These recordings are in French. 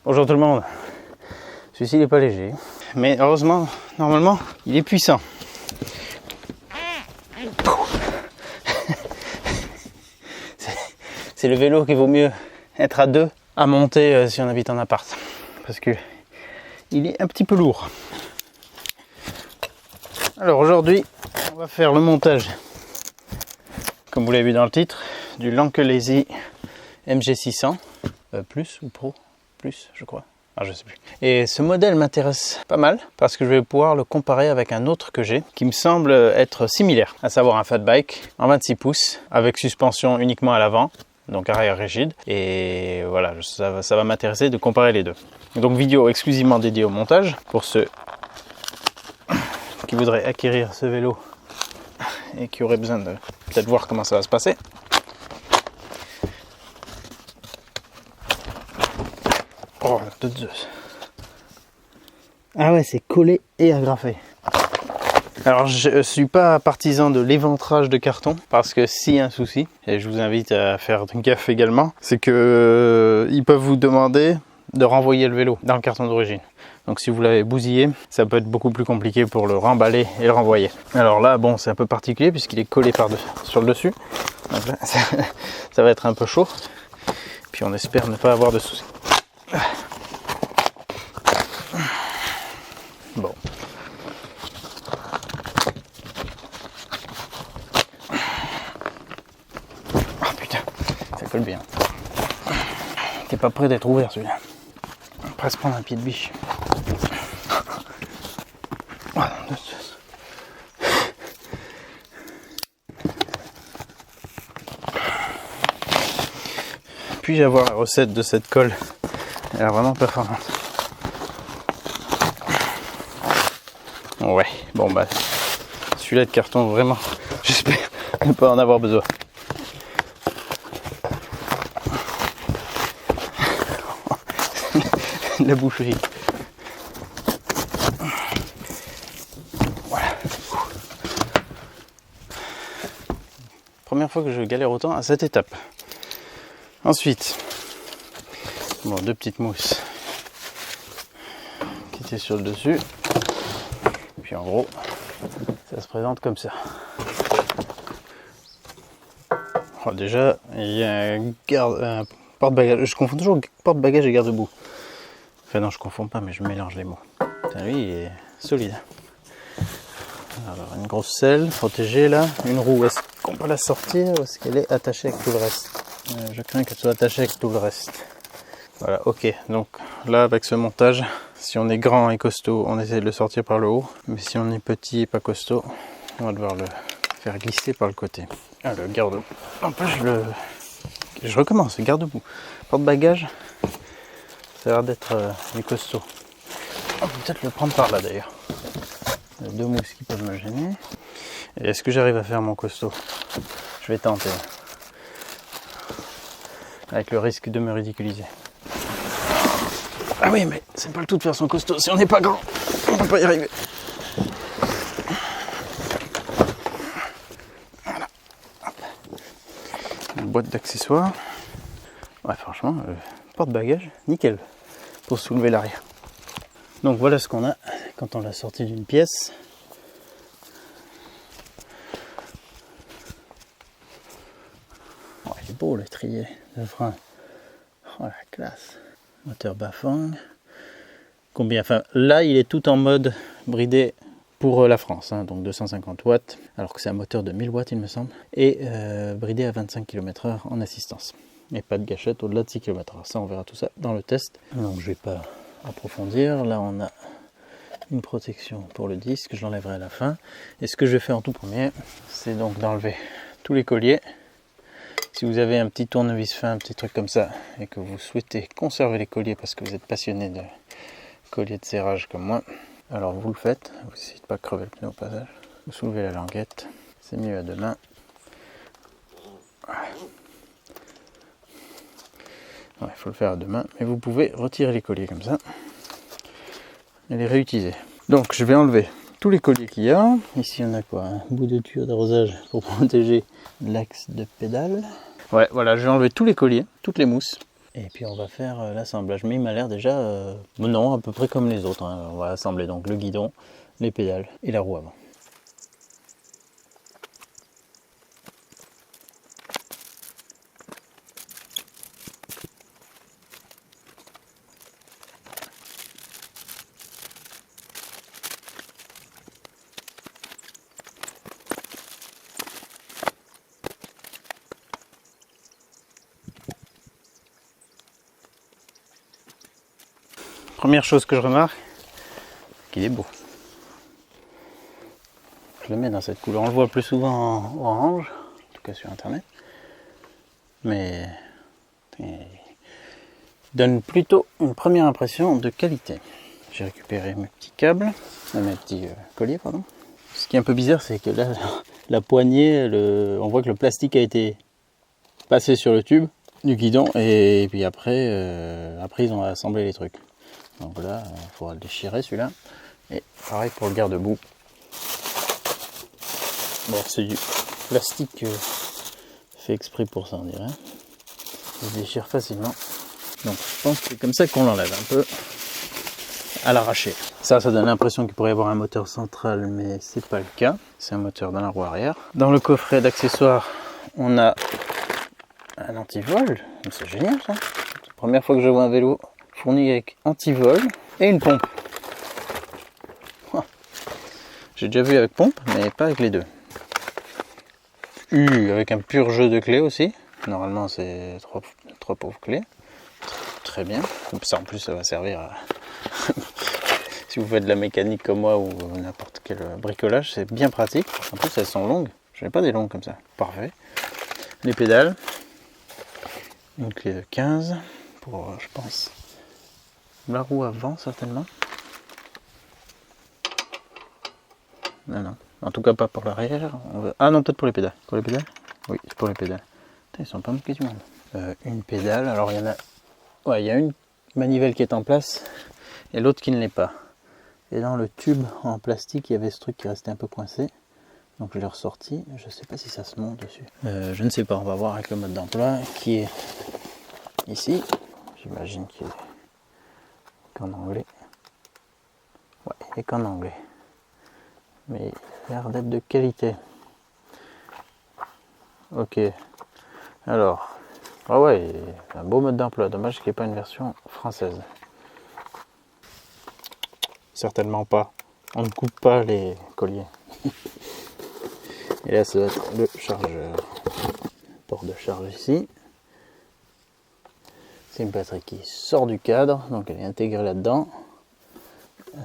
Bonjour tout le monde. Celui-ci n'est pas léger, mais heureusement, normalement, il est puissant. C'est le vélo qu'il vaut mieux être à deux à monter si on habite en appart, parce que il est un petit peu lourd. Alors aujourd'hui, on va faire le montage, comme vous l'avez vu dans le titre, du Lankelesi MG600 plus ou Pro plus, je crois. Ah, je sais plus. Et ce modèle m'intéresse pas mal parce que je vais pouvoir le comparer avec un autre que j'ai qui me semble être similaire, à savoir un fat bike en 26 pouces avec suspension uniquement à l'avant, donc arrière rigide. Et voilà, ça va m'intéresser de comparer les deux. Donc vidéo exclusivement dédiée au montage pour ceux qui voudraient acquérir ce vélo et qui auraient besoin de peut-être voir comment ça va se passer. Oh, de Zeus. Ah ouais, c'est collé et agrafé. Alors je suis pas partisan de l'éventrage de carton parce que s'il y a un souci, et je vous invite à faire gaffe également, c'est que ils peuvent vous demander de renvoyer le vélo dans le carton d'origine. Donc si vous l'avez bousillé, ça peut être beaucoup plus compliqué pour le remballer et le renvoyer. Alors là, bon, c'est un peu particulier puisqu'il est collé sur le dessus. Donc là, ça va être un peu chaud. Puis on espère ne pas avoir de soucis. Bon. Ah putain, ça colle bien. T'es pas prêt d'être ouvert celui-là. On va presque prendre un pied de biche. Puis-je avoir la recette de cette colle? Elle est vraiment performante. Ouais, bon bah celui-là de carton, vraiment, j'espère ne pas en avoir besoin. La boucherie. Voilà. Première fois que je galère autant à cette étape. Ensuite, bon, deux petites mousses qui étaient sur le dessus. Puis en gros, ça se présente comme ça. Alors déjà, il y a un porte-bagages. Je confonds toujours porte-bagages et garde-boue. Enfin non, je confonds pas, mais je mélange les mots. Putain, lui, il est solide. Alors, une grosse selle protégée là. Une roue, est-ce qu'on peut la sortir ou est-ce qu'elle est attachée avec tout le reste? Je crains qu'elle soit attachée avec tout le reste. Voilà, ok. Donc là, avec ce montage, si on est grand et costaud, on essaie de le sortir par le haut. Mais si on est petit et pas costaud, on va devoir le faire glisser par le côté. Ah, le garde-boue. N'empêche, je recommence, le garde-boue. Porte-bagages, ça a l'air d'être du costaud. On peut peut-être le prendre par là d'ailleurs. Il y a deux mousses qui peuvent me gêner. Et est-ce que j'arrive à faire mon costaud? Je vais tenter. Avec le risque de me ridiculiser. Ah oui, mais c'est pas le tout de faire son costaud. Si on n'est pas grand, on peut pas y arriver. Voilà. Hop. Une boîte d'accessoires. Ouais, franchement, porte-bagages, nickel. Pour soulever l'arrière. Donc voilà ce qu'on a quand on l'a sorti d'une pièce. Oh, il est beau l'étrier de frein. Oh la classe. Moteur Bafang. Combien? Enfin là il est tout en mode bridé pour la France, hein, donc 250 watts, alors que c'est un moteur de 1000 watts il me semble, et bridé à 25 km/h en assistance. Et pas de gâchette au-delà de 6 km/h. Ça on verra tout ça dans le test. Donc je vais pas approfondir. Là on a une protection pour le disque, je l'enlèverai à la fin. Et ce que je vais faire en tout premier, c'est donc d'enlever tous les colliers. Si vous avez un petit tournevis fin, un petit truc comme ça, et que vous souhaitez conserver les colliers parce que vous êtes passionné de colliers de serrage comme moi, alors vous le faites. Vous essayez de ne pas crever le pneu au passage. Vous soulevez la languette, c'est mieux à deux mains. Il faut le faire à deux mains, mais vous pouvez retirer les colliers comme ça et les réutiliser. Donc je vais enlever tous les colliers qu'il y a. Ici on a quoi? Un bout de tuyau d'arrosage pour protéger l'axe de pédale. Ouais, voilà, je vais enlever tous les colliers, toutes les mousses. Et puis on va faire l'assemblage. Mais il m'a l'air déjà, non, à peu près comme les autres. Hein. On va assembler donc le guidon, les pédales et la roue avant. Première chose que je remarque, qu'il est beau. Je le mets dans cette couleur. On le voit plus souvent en orange, en tout cas sur internet. Mais il donne plutôt une première impression de qualité. J'ai récupéré mes petits câbles, mes petits colliers, pardon. Ce qui est un peu bizarre, c'est que là, la poignée, on voit que le plastique a été passé sur le tube du guidon et puis après ils ont assemblé les trucs. Donc là, il faudra le déchirer celui-là. Et pareil pour le garde-boue. Bon, c'est du plastique fait exprès pour ça, on dirait. Il se déchire facilement. Donc je pense que c'est comme ça qu'on l'enlève un peu à l'arraché. Ça donne l'impression qu'il pourrait y avoir un moteur central, mais c'est pas le cas. C'est un moteur dans la roue arrière. Dans le coffret d'accessoires, on a un antivol. C'est génial ça. C'est la première fois que je vois un vélo fourni avec antivol et une pompe. J'ai déjà vu avec pompe, mais pas avec les deux. Avec un pur jeu de clés aussi. Normalement, c'est trois pauvres clés. Très bien. Comme ça, en plus, ça va servir à... si vous faites de la mécanique comme moi ou n'importe quel bricolage, c'est bien pratique. En plus, elles sont longues. Je n'ai pas des longues comme ça. Parfait. Les pédales. Une clé de 15 pour, je pense, la roue avant, certainement. Non. En tout cas, pas pour l'arrière. Ah non, peut-être pour les pédales. Pour les pédales ? Oui, c'est pour les pédales. Putain, ils sont pas moqués du monde. Une pédale. Alors, il y en a... Ouais, il y a une manivelle qui est en place et l'autre qui ne l'est pas. Et dans le tube en plastique, il y avait ce truc qui restait un peu coincé. Donc, je l'ai ressorti. Je ne sais pas si ça se monte dessus. Je ne sais pas. On va voir avec le mode d'emploi qui est ici. J'imagine qu'il est qu'en anglais. Ouais, il est qu'en anglais. Mais il a l'air d'être de qualité. Ok. Alors, ah ouais, un beau mode d'emploi. Dommage qu'il n'y ait pas une version française. Certainement pas. On ne coupe pas les colliers. Et là, ça va être le chargeur. Port de charge ici. C'est une batterie qui sort du cadre, donc elle est intégrée là-dedans.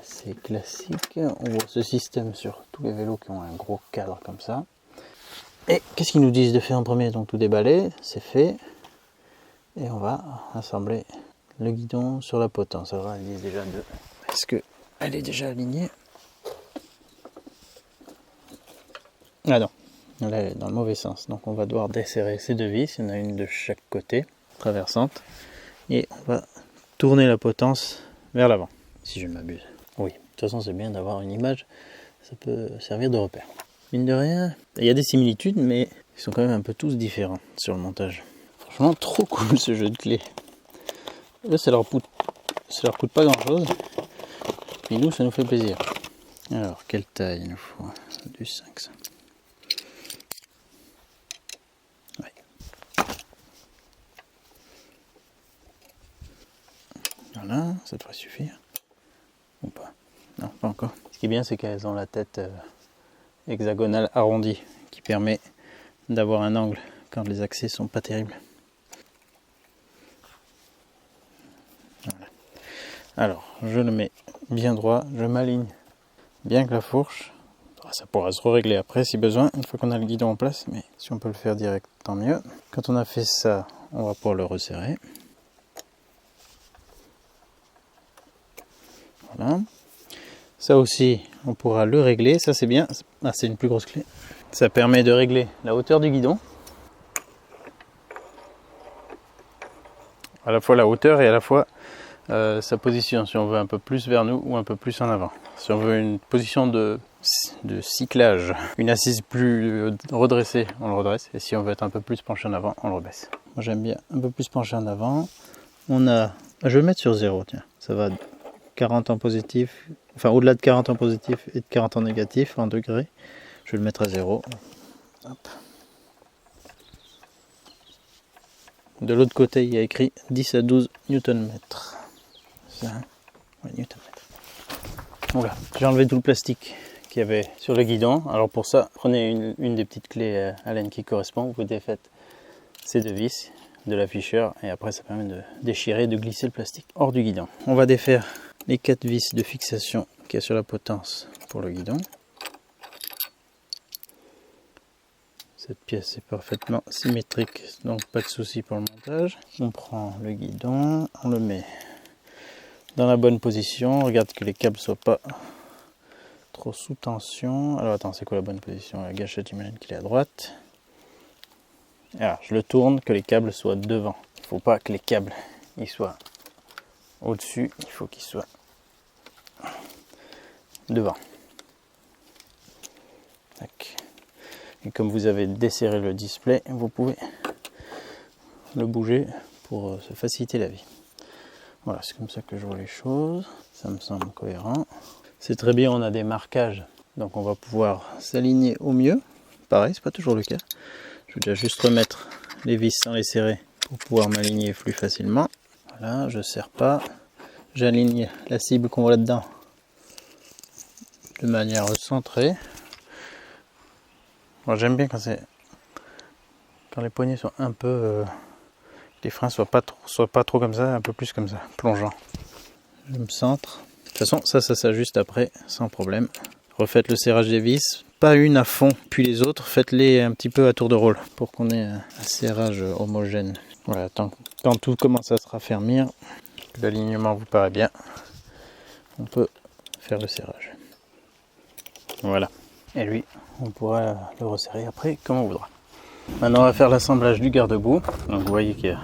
Assez classique. On voit ce système sur tous les vélos qui ont un gros cadre comme ça. Et qu'est-ce qu'ils nous disent de faire en premier? Donc tout déballer, c'est fait. Et on va assembler le guidon sur la potence. Alors ils disent déjà de... Est-ce qu'elle est déjà alignée? Ah non, elle est dans le mauvais sens. Donc on va devoir desserrer ces deux vis. Il y en a une de chaque côté, traversante. Et on va tourner la potence vers l'avant, si je ne m'abuse. Oui, de toute façon c'est bien d'avoir une image, ça peut servir de repère. Mine de rien, il y a des similitudes, mais ils sont quand même un peu tous différents sur le montage. Franchement, trop cool ce jeu de clés. Là, ça leur coûte pas grand chose. Puis nous, ça nous fait plaisir. Alors, quelle taille il nous faut? Du 500. Ouais. Voilà, ça devrait suffire. Ou pas? Non, pas encore. Ce qui est bien, c'est qu'elles ont la tête hexagonale arrondie, qui permet d'avoir un angle quand les accès sont pas terribles. Voilà. Alors, je le mets bien droit, je m'aligne bien avec la fourche. Ça pourra se régler après si besoin, une fois qu'on a le guidon en place, mais si on peut le faire direct, tant mieux. Quand on a fait ça, on va pouvoir le resserrer. Voilà. Ça aussi, on pourra le régler. Ça, c'est bien. Ah, c'est une plus grosse clé. Ça permet de régler la hauteur du guidon. À la fois la hauteur et à la fois sa position. Si on veut un peu plus vers nous ou un peu plus en avant. Si on veut une position de cyclage, une assise plus redressée, on le redresse. Et si on veut être un peu plus penché en avant, on le rebaisse. Moi, j'aime bien un peu plus penché en avant. on a... Je vais le mettre sur 0, tiens. Ça va 40 en positif, enfin au-delà de 40 en positif et de 40 en négatif, en degrés. Je vais le mettre à 0. Hop. De l'autre côté, il y a écrit 10 à 12 Nm. Ça, ouais, Nm. Voilà, j'ai enlevé tout le plastique qu'il y avait sur le guidon. Alors pour ça, prenez une des petites clés Allen qui correspond. Vous défaites ces deux vis de l'afficheur et après ça permet de déchirer, de glisser le plastique hors du guidon. On va défaire les 4 vis de fixation qu'il y a sur la potence pour le guidon. Cette pièce est parfaitement symétrique, donc pas de souci pour le montage. On prend le guidon, on le met dans la bonne position. On regarde que les câbles ne soient pas trop sous tension. Alors attends, c'est quoi la bonne position? La gâchette, j'imagine qu'il est à droite. Alors, je le tourne, que les câbles soient devant. Il ne faut pas que les câbles ils soient au-dessus, il faut qu'ils soient devant. Tac. Et comme vous avez desserré le display, vous pouvez le bouger pour se faciliter la vie. Voilà, c'est comme ça que je vois les choses. Ça me semble cohérent. C'est très bien, on a des marquages, donc on va pouvoir s'aligner au mieux. Pareil, c'est pas toujours le cas. Je vais déjà juste remettre les vis sans les serrer pour pouvoir m'aligner plus facilement. Voilà, je ne serre pas. J'aligne la cible qu'on voit là-dedans de manière centrée. Moi j'aime bien quand les poignées sont un peu... les freins soient pas trop comme ça, un peu plus comme ça, plongeant. Je me centre. De toute façon, ça s'ajuste après, sans problème. Refaites le serrage des vis, pas une à fond, puis les autres, faites-les un petit peu à tour de rôle, pour qu'on ait un serrage homogène. Voilà, quand tout commence à se raffermir, l'alignement vous paraît bien, on peut faire le serrage. Voilà. Et lui, on pourra le resserrer après comme on voudra. Maintenant on va faire l'assemblage du garde-boue. Donc vous voyez qu'il y a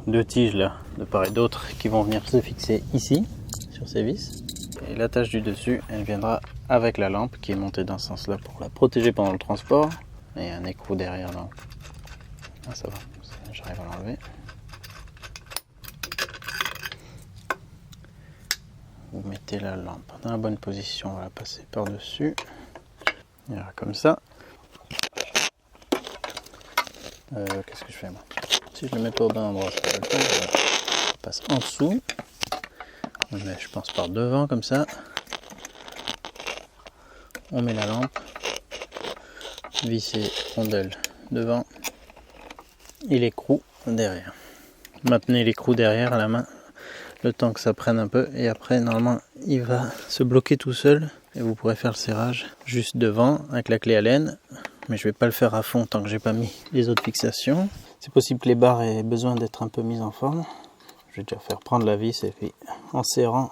deux tiges là, de part et d'autre, qui vont venir se fixer ici, sur ces vis. Et l'attache du dessus, elle viendra avec la lampe qui est montée dans ce sens là pour la protéger pendant le transport. Et un écrou derrière là. Ah, ça va, j'arrive à l'enlever. Vous mettez la lampe dans la bonne position, on va la passer par dessus. Voilà, comme ça. Qu'est-ce que je fais moi? Si je le mets pas au bon endroit, ça va le faire. Je passe en dessous. On le met, je pense, par devant comme ça. On met la lampe. Visser rondelle devant. Et l'écrou derrière. Maintenez l'écrou derrière à la main le temps que ça prenne un peu. Et après, normalement, il va se bloquer tout seul. Et vous pourrez faire le serrage juste devant avec la clé Allen. Mais je vais pas le faire à fond tant que j'ai pas mis les autres fixations. C'est possible que les barres aient besoin d'être un peu mises en forme. Je vais déjà faire prendre la vis et puis en serrant,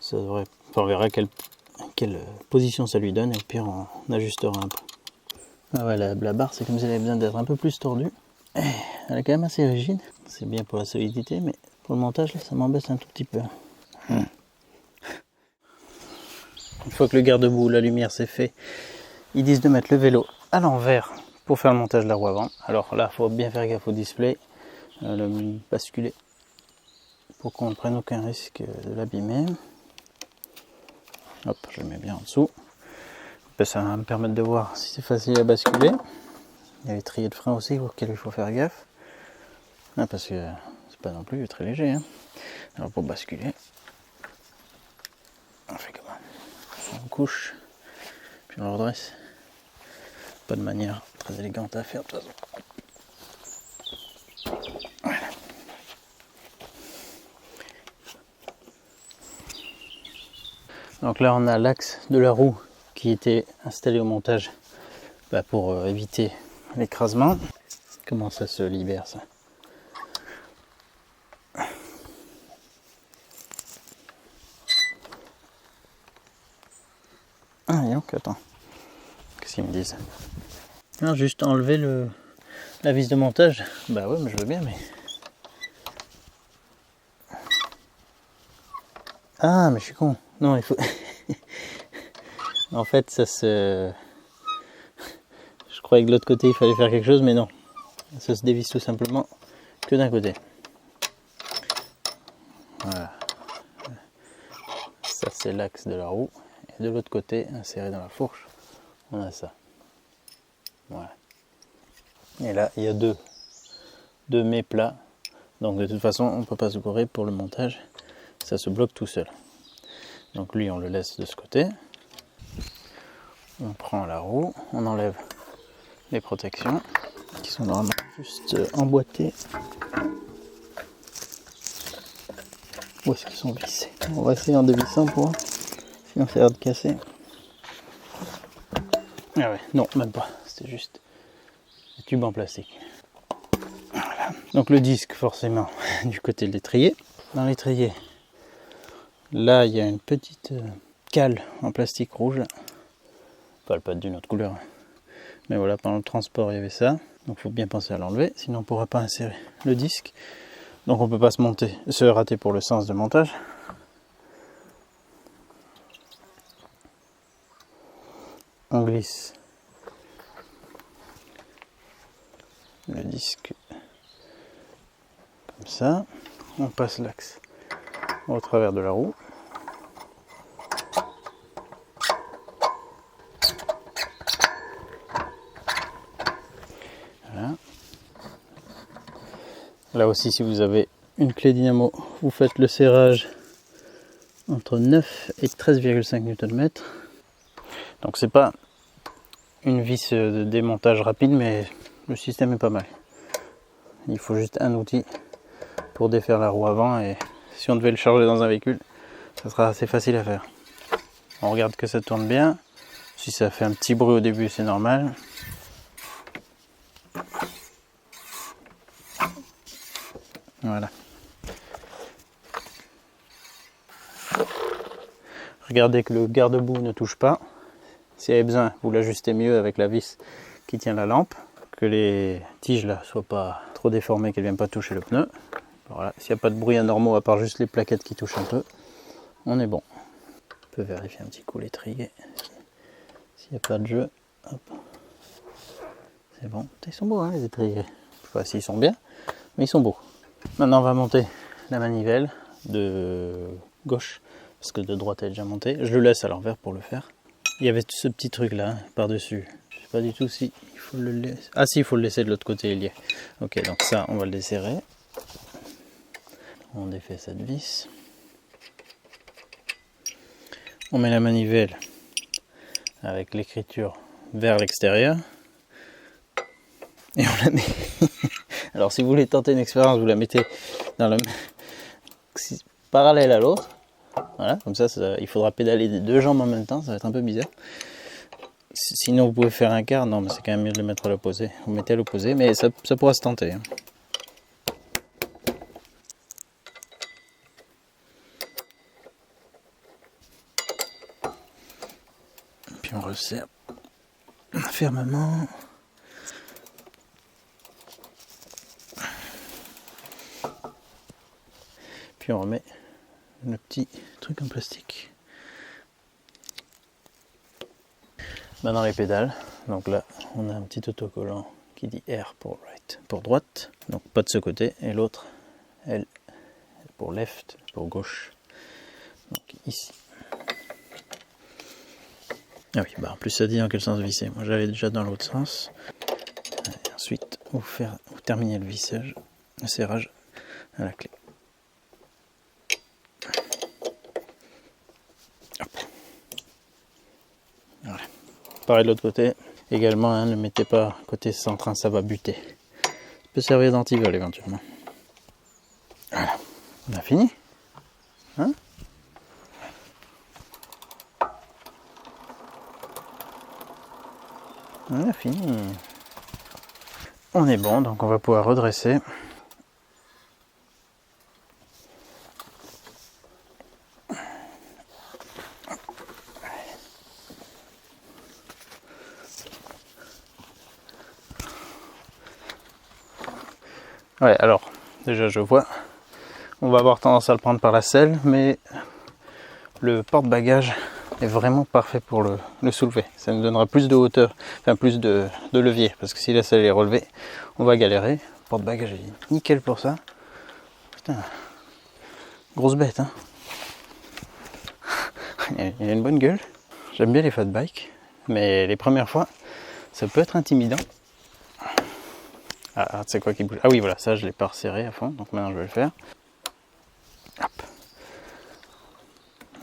ça devrait... Enfin, on verra quelle position ça lui donne et puis on ajustera un peu. Ah ouais, la barre c'est comme si elle avait besoin d'être un peu plus tordue. Elle est quand même assez rigide. C'est bien pour la solidité, mais pour le montage là, ça m'embête un tout petit peu. Une fois que le garde-boue, la lumière c'est fait, ils disent de mettre le vélo à l'envers pour faire le montage de la roue avant. Alors là, il faut bien faire gaffe au display, le basculer pour qu'on ne prenne aucun risque de l'abîmer. Hop, je le mets bien en dessous. Ça va me permettre de voir si c'est facile à basculer. Il y a les triers de frein aussi auxquels il faut faire gaffe. Ah, parce que c'est pas non plus très léger. Hein. Alors pour basculer, on fait comment? On couche, puis on le redresse. Pas de manière très élégante à faire de toute façon. Voilà. Donc là on a l'axe de la roue qui était installé au montage pour éviter l'écrasement. Comment ça se libère ça? Ah donc attends. Qu'est-ce qu'ils me disent? Non, juste enlever la vis de montage. Bah ouais, mais je veux bien, mais... Ah, mais je suis con. Non, il faut... En fait, ça se... Je croyais que de l'autre côté, il fallait faire quelque chose, mais non. Ça se dévisse tout simplement que d'un côté. Voilà. Ça c'est l'axe de la roue. Et de l'autre côté, inséré dans la fourche, on a ça. Voilà. Et là, il y a deux mets plats. Donc de toute façon, on ne peut pas se gourer pour le montage. Ça se bloque tout seul. Donc lui, on le laisse de ce côté. On prend la roue, on enlève les protections qui sont normalement juste emboîtées. Où est-ce qu'ils sont vissés? On va essayer en dévissant pour voir. Sinon ça a l'air de casser. Ah ouais, non, même pas. C'était juste des tubes en plastique. Voilà. Donc le disque, forcément, du côté de l'étrier. Dans l'étrier, là, il y a une petite cale en plastique rouge. Enfin, elle peut être d'une autre couleur. Mais voilà, pendant le transport, il y avait ça. Donc il faut bien penser à l'enlever, sinon on ne pourra pas insérer le disque. Donc on ne peut pas se rater pour le sens de montage. On glisse le disque comme ça. On passe l'axe au travers de la roue. Voilà. Là aussi, si vous avez une clé dynamo, vous faites le serrage entre 9 et 13,5 Nm. Donc c'est pas une vis de démontage rapide, mais le système est pas mal. Il faut juste un outil pour défaire la roue avant, et si on devait le charger dans un véhicule, ça sera assez facile à faire. On regarde que ça tourne bien. Si ça fait un petit bruit au début, c'est normal. Voilà. Regardez que le garde-boue ne touche pas. Si il y avait besoin, vous l'ajustez mieux avec la vis qui tient la lampe. Que les tiges là soient pas trop déformées, qu'elles ne viennent pas toucher le pneu. Voilà. S'il n'y a pas de bruit anormaux à part juste les plaquettes qui touchent un peu, on est bon. On peut vérifier un petit coup l'étrier. S'il n'y a pas de jeu, hop. C'est bon. Ils sont beaux hein, les étriers. Je sais pas s'ils sont bien, mais ils sont beaux. Maintenant on va monter la manivelle de gauche, parce que de droite elle est déjà montée. Je le laisse à l'envers pour le faire. Il y avait ce petit truc là, par-dessus. Je sais pas du tout si il faut le laisser. Ah si, il faut le laisser de l'autre côté, il y est. Ok, donc ça, on va le desserrer. On défait cette vis. On met la manivelle avec l'écriture vers l'extérieur. Et on la met. Alors si vous voulez tenter une expérience, vous la mettez dans le parallèle à l'autre. Voilà, comme ça, il faudra pédaler des deux jambes en même temps, ça va être un peu bizarre. Sinon vous pouvez faire un quart, non mais c'est quand même mieux de le mettre à l'opposé. Vous mettez à l'opposé, mais ça pourra se tenter. Hein. Puis on resserre fermement. Puis on remet le petit truc en plastique. Maintenant les pédales, donc là on a un petit autocollant qui dit R pour right, pour droite, donc pas de ce côté, et l'autre L pour left, pour gauche, donc ici. Ah oui, bah en plus ça dit dans quel sens visser, moi j'avais déjà dans l'autre sens. Et ensuite vous terminez le vissage, le serrage à la clé. Voilà. Pareil de l'autre côté. Également, hein, ne mettez pas côté centre, ça va buter. Ça peut servir d'antivol éventuellement. Voilà. On a fini. Hein? On a fini. On est bon, donc on va pouvoir redresser. Ouais, alors, déjà je vois, on va avoir tendance à le prendre par la selle, mais le porte-bagages est vraiment parfait pour le soulever. Ça nous donnera plus de hauteur, enfin plus de levier, parce que si la selle est relevée, on va galérer. Le porte-bagages est nickel pour ça. Putain, Grosse bête, hein. Il a une bonne gueule. J'aime bien les fat bikes, mais les premières fois, ça peut être intimidant. Ah, c'est quoi qui bouge? Ah oui, voilà, ça je l'ai pas resserré à fond, donc maintenant je vais le faire. Hop.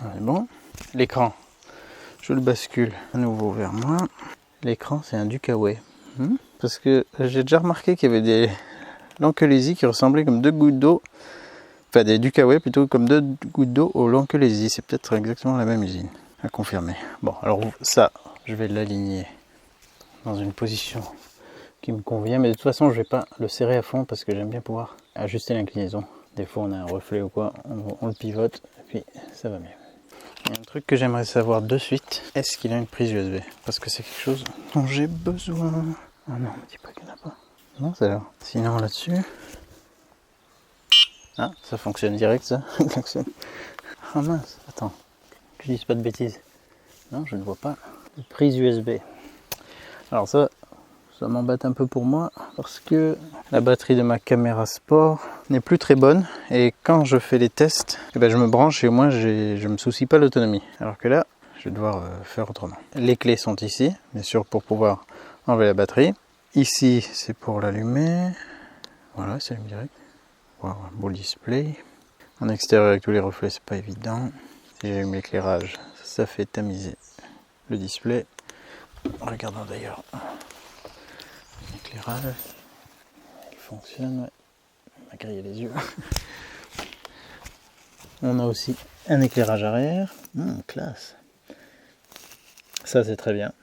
C'est bon. L'écran, je le bascule à nouveau vers moi. L'écran, c'est un Ducaway. Parce que j'ai déjà remarqué qu'il y avait des Lankelesi qui ressemblaient comme deux gouttes d'eau. Enfin, des Ducaway plutôt comme deux gouttes d'eau au Lankelesi. C'est peut-être exactement la même usine. À confirmer. Bon, alors ça, je vais l'aligner dans une position qui me convient. Mais de toute façon, je vais pas le serrer à fond parce que j'aime bien pouvoir ajuster l'inclinaison. Des fois, on a un reflet ou quoi, on le pivote et puis ça va mieux. Il y a un truc que j'aimerais savoir de suite. Est-ce qu'il a une prise USB? Parce que c'est quelque chose dont j'ai besoin. Ah non, me dis pas qu'il n'y en a pas. Non, c'est là. Sinon, là-dessus... Ah, ça fonctionne direct, ça. Ah mince, attends. Que je dise pas de bêtises. Non, je ne vois pas de prise USB. Alors ça m'embête un peu pour moi parce que la batterie de ma caméra sport n'est plus très bonne et quand je fais les tests, eh ben, je me branche et au moins je me soucie pas de l'autonomie. Alors que là, je vais devoir faire autrement. Les clés sont ici, bien sûr, pour pouvoir enlever la batterie. Ici, c'est pour l'allumer. Voilà, ça allume direct. Wow, un beau display. En extérieur avec tous les reflets, c'est pas évident. Si j'allume l'éclairage, ça fait tamiser le display. Regardons d'ailleurs l'éclairage. Il fonctionne, ouais. On a grillé les yeux. On a aussi un éclairage arrière. Classe. Ça c'est très bien.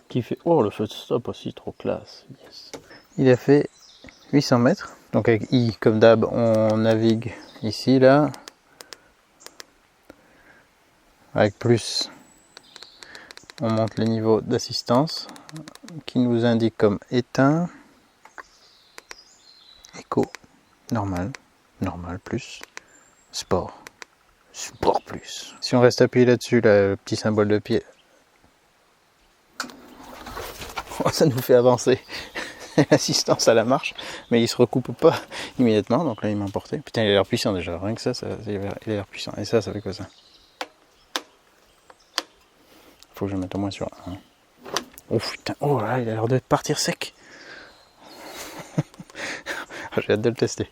Qui fait... Oh, le feu de stop aussi, trop classe. Yes. Il a fait 800 mètres. Donc avec I, comme d'hab, on navigue ici, là. Avec plus, on monte les niveaux d'assistance qui nous indique comme éteint, éco, normal, normal plus, sport, sport plus. Si on reste appuyé là-dessus, là, le petit symbole de pied, ça nous fait avancer l'assistance à la marche, mais il se recoupe pas immédiatement, donc là il m'a emporté. Putain, il a l'air puissant déjà, rien que ça il a l'air puissant. Et ça fait quoi ça? Faut que je mette au moins sur 1. Oh putain, oh là, il a l'air de partir sec. J'ai hâte de le tester.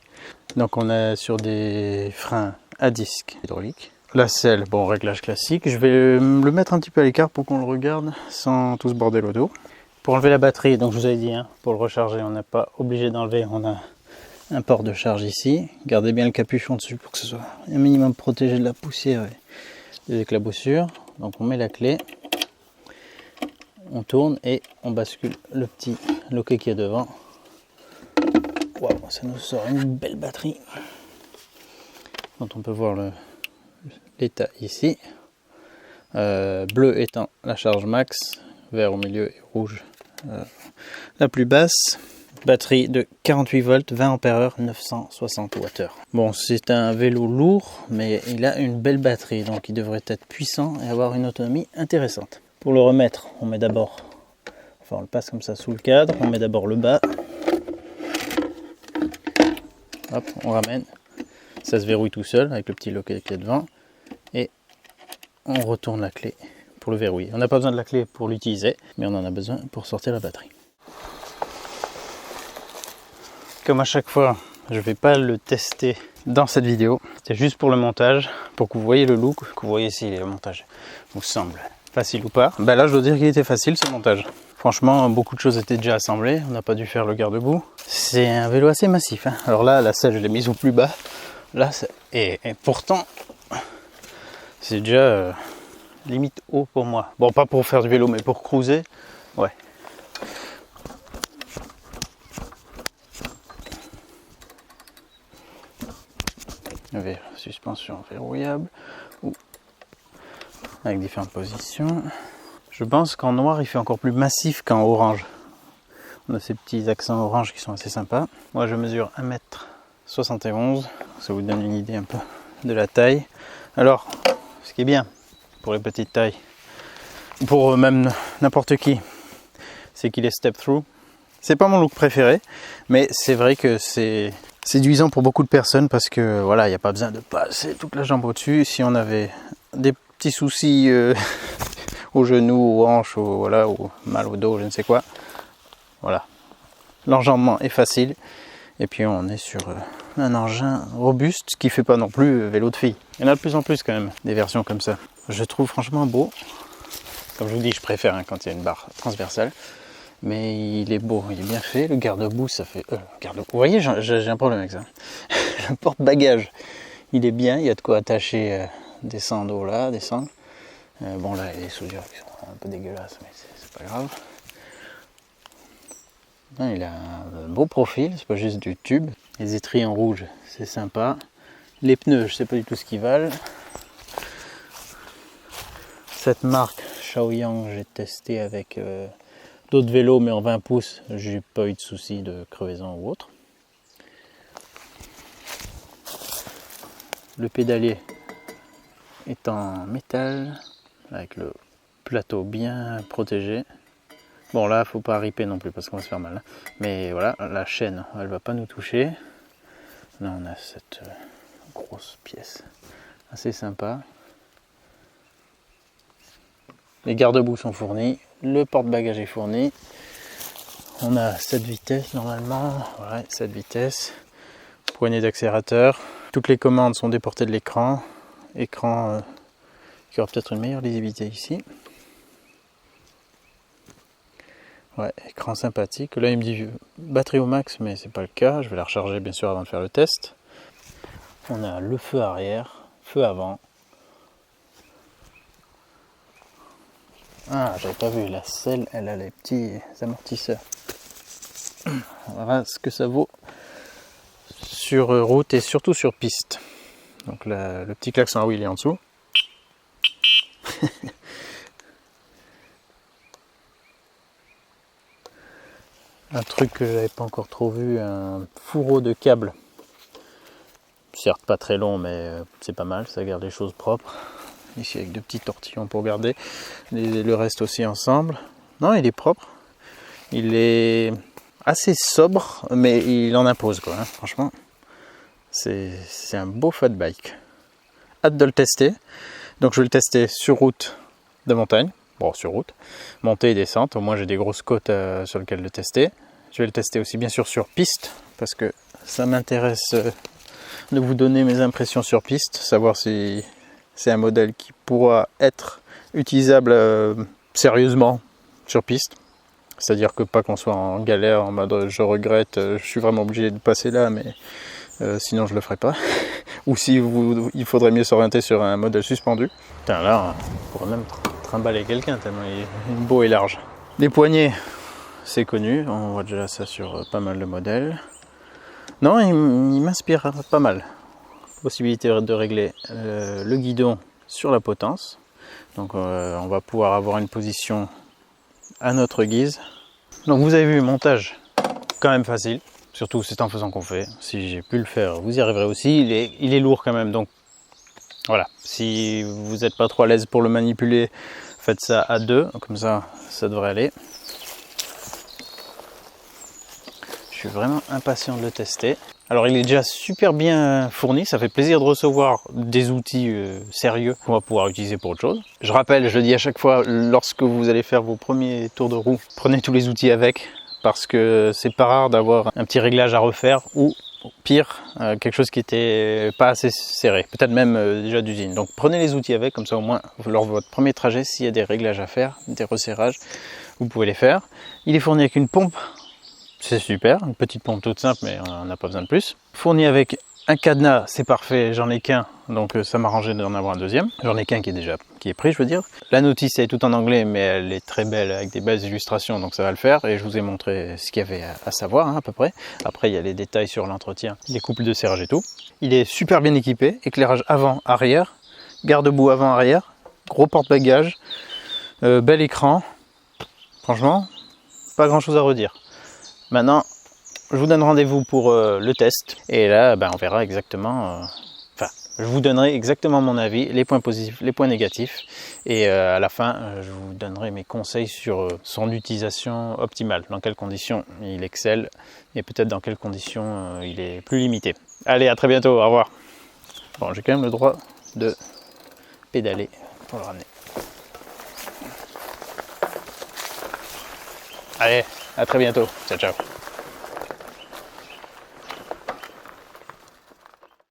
Donc on est sur des freins à disque hydraulique. La selle, bon, réglage classique. Je vais le mettre un petit peu à l'écart pour qu'on le regarde sans tout se border le dos. Pour enlever la batterie, donc je vous avais dit, hein, pour le recharger, on n'est pas obligé d'enlever. On a un port de charge ici. Gardez bien le capuchon dessus pour que ce soit un minimum protégé de la poussière et des éclaboussures. Donc on met la clé. On tourne et on bascule le petit loquet qui est devant. Waouh, ça nous sort une belle batterie. Dont on peut voir l'état ici. Bleu étant la charge max, vert au milieu et rouge la plus basse. Batterie de 48 volts, 20 ampères, 960 Wh. Bon, c'est un vélo lourd, mais il a une belle batterie, donc il devrait être puissant et avoir une autonomie intéressante. Pour le remettre, on met d'abord, enfin on le passe comme ça sous le cadre, on met d'abord le bas. Hop, on ramène. Ça se verrouille tout seul avec le petit loquet qui est devant. Et on retourne la clé pour le verrouiller. On n'a pas besoin de la clé pour l'utiliser, mais on en a besoin pour sortir la batterie. Comme à chaque fois, je ne vais pas le tester dans cette vidéo. C'est juste pour le montage, pour que vous voyez le look, que vous voyez si le montage vous semble facile ou pas. Ben là, je dois dire qu'il était facile ce montage. Franchement, beaucoup de choses étaient déjà assemblées. On n'a pas dû faire le garde-boue. C'est un vélo assez massif, hein. Alors là, la selle, je l'ai mise au plus bas. Là, et pourtant, c'est déjà limite haut pour moi. Bon, pas pour faire du vélo, mais pour cruiser, ouais. Suspension verrouillable ou avec différentes positions. Je pense qu'en noir il fait encore plus massif qu'en orange. On a ces petits accents orange qui sont assez sympas. Moi je mesure 1m71, ça vous donne une idée un peu de la taille. Alors ce qui est bien pour les petites tailles, pour même n'importe qui, c'est qu'il est step through. C'est pas mon look préféré, mais c'est vrai que c'est séduisant pour beaucoup de personnes parce que voilà, il n'y a pas besoin de passer toute la jambe au-dessus. Si on avait des petits soucis aux genoux, aux hanches, voilà, ou mal au dos, je ne sais quoi, voilà, l'enjambement est facile. Et puis on est sur un engin robuste qui fait pas non plus vélo de fille. Il y en a de plus en plus quand même, des versions comme ça. Je trouve franchement beau. Comme je vous dis, je préfère quand il y a une barre transversale. Mais il est beau, il est bien fait. Le garde-boue, ça fait... Vous voyez, j'ai un problème avec ça. Le porte-bagages, il est bien. Il y a de quoi attacher des sandaux là, des sangles. Bon là, il y a des soudures qui sont un peu dégueulasses, mais c'est pas grave. Il a un beau profil, c'est pas juste du tube. Les étriers en rouge, c'est sympa. Les pneus, je sais pas du tout ce qu'ils valent. Cette marque Shaoyang, j'ai testé avec d'autres vélos, mais en 20 pouces, j'ai pas eu de soucis de crevaison ou autre. Le pédalier est en métal, avec le plateau bien protégé. Bon là, faut pas riper non plus parce qu'on va se faire mal. Mais voilà, la chaîne, elle va pas nous toucher. Là, on a cette grosse pièce assez sympa. Les garde-boue sont fournis, le porte-bagages est fourni. On a 7 vitesses normalement, ouais, 7 vitesses. Poignée d'accélérateur. Toutes les commandes sont déportées de l'écran. Écran qui aura peut-être une meilleure lisibilité ici. Ouais, écran sympathique. Là, il me dit batterie au max, mais c'est pas le cas. Je vais la recharger bien sûr avant de faire le test. On a le feu arrière, feu avant. Ah, j'avais pas vu, la selle, elle a les petits amortisseurs. Voilà ce que ça vaut sur route et surtout sur piste. Donc le petit klaxon, ah oui, il est en dessous. Un truc que j'avais pas encore trop vu, un fourreau de câble. Certes pas très long, mais c'est pas mal, ça garde les choses propres. Ici avec 2 petits tortillons pour garder le reste aussi ensemble. Non, il est propre. Il est assez sobre, mais il en impose quoi. Hein. Franchement, c'est un beau fat bike. Hâte de le tester. Donc je vais le tester sur route de montagne. Bon, sur route. Montée et descente. Au moins j'ai des grosses côtes sur lesquelles le tester. Je vais le tester aussi bien sûr sur piste, parce que ça m'intéresse de vous donner mes impressions sur piste, savoir si c'est un modèle qui pourra être utilisable sérieusement sur piste. C'est-à-dire que pas qu'on soit en galère, en mode je regrette, je suis vraiment obligé de passer là, mais sinon je le ferai pas. Ou si il faudrait mieux s'orienter sur un modèle suspendu. Putain, là, on pourrait même trimballer quelqu'un tellement il est beau et large. Les poignées, c'est connu, on voit déjà ça sur pas mal de modèles. Non, il m'inspire pas mal. Possibilité de régler le guidon sur la potence. Donc on va pouvoir avoir une position à notre guise. Donc vous avez vu, montage quand même facile. Surtout c'est en faisant qu'on fait. Si j'ai pu le faire, vous y arriverez aussi. Il est lourd quand même. Donc voilà, si vous n'êtes pas trop à l'aise pour le manipuler, faites ça à 2. Comme ça devrait aller. Je suis vraiment impatient de le tester. Alors il est déjà super bien fourni, ça fait plaisir de recevoir des outils sérieux qu'on va pouvoir utiliser pour autre chose. Je rappelle, je le dis à chaque fois, lorsque vous allez faire vos premiers tours de roue, prenez tous les outils avec, parce que c'est pas rare d'avoir un petit réglage à refaire ou pire, quelque chose qui était pas assez serré, peut-être même déjà d'usine. Donc prenez les outils avec, comme ça au moins lors de votre premier trajet, s'il y a des réglages à faire, des resserrages, vous pouvez les faire. Il est fourni avec une pompe. C'est super, une petite pompe toute simple, mais on n'a pas besoin de plus. Fourni avec un cadenas, c'est parfait, j'en ai qu'un, donc ça m'a arrangé d'en avoir un deuxième. J'en ai qu'un qui est pris, je veux dire. La notice est tout en anglais, mais elle est très belle avec des belles illustrations, donc ça va le faire. Et je vous ai montré ce qu'il y avait à savoir, hein, à peu près. Après, il y a les détails sur l'entretien, les couples de serrage et tout. Il est super bien équipé, éclairage avant-arrière, garde-boue avant-arrière, gros porte-bagages, bel écran. Franchement, pas grand-chose à redire. Maintenant, je vous donne rendez-vous pour le test. Et là, on verra exactement... Enfin, Je vous donnerai exactement mon avis, les points positifs, les points négatifs, et à la fin, je vous donnerai mes conseils sur son utilisation optimale, dans quelles conditions il excelle, et peut-être dans quelles conditions il est plus limité. Allez, à très bientôt, au revoir. Bon, j'ai quand même le droit de pédaler pour le ramener. Allez, à très bientôt, ciao ciao.